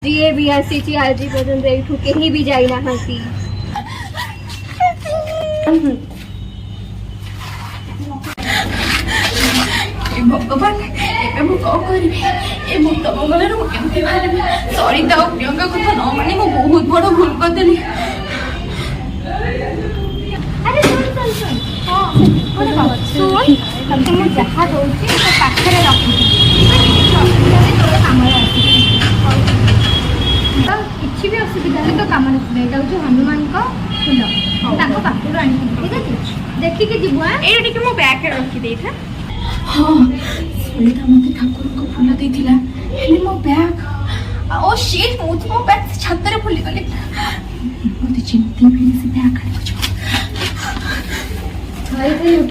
जीए भी आसी आज पर्यंत एठू कहीं भी जाई ना भगवान एबे मु कौन करी ए मुक्त मंगलर मु केमती बाहर सरिता और प्रियंका कथा न मानी मु बहुत बड़ भूल कर देली। अरे सुन सुन सुन हां कोन बात सुन तमके मु जहा दोची तो पाखरे रखी तोर काम आसी तो किछि भी असुविधा है तो काम नहीं एटा जो हनुमान को फूल ताको पाखरे आनी ठीक है देखि के जीबो ए टिके मु बैग रे रखी देई था। हाँ सरिता मते ठाकुर को फूल देथिला हेले मो बैग ओ शिट मो बैग छात रे फुली गले मते चिंती भी से बैग खाली कुछ भाई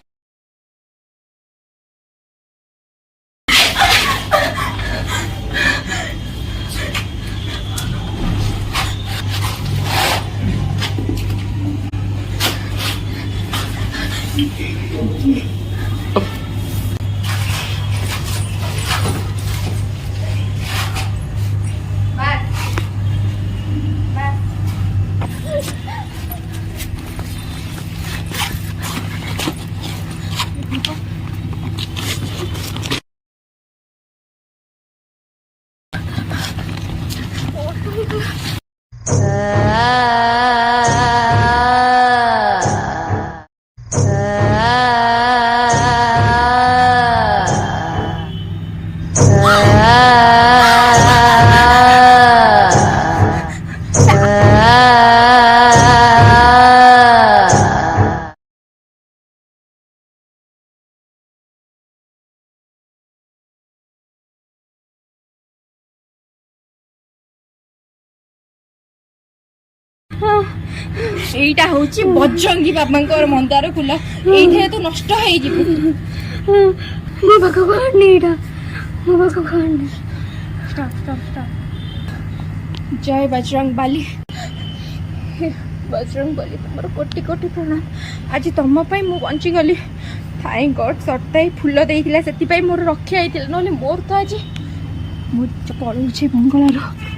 एटा होची बजरंगी बाबांकर मंदार फूल एथे तो नष्ट हे जिवो मो भगवान नेडा मो भगवान स्टॉप स्टॉप स्टॉप जय बजरंग बाली बजरंग बाली तुमर कोटि कोटि प्रणाम आज तुम पई मु बंची गली थैंक गॉड सत्ताई फूल देइथिला सेति पई मोर रखिया आइथिला नले मोर तो आज मु पळुछि मंगलार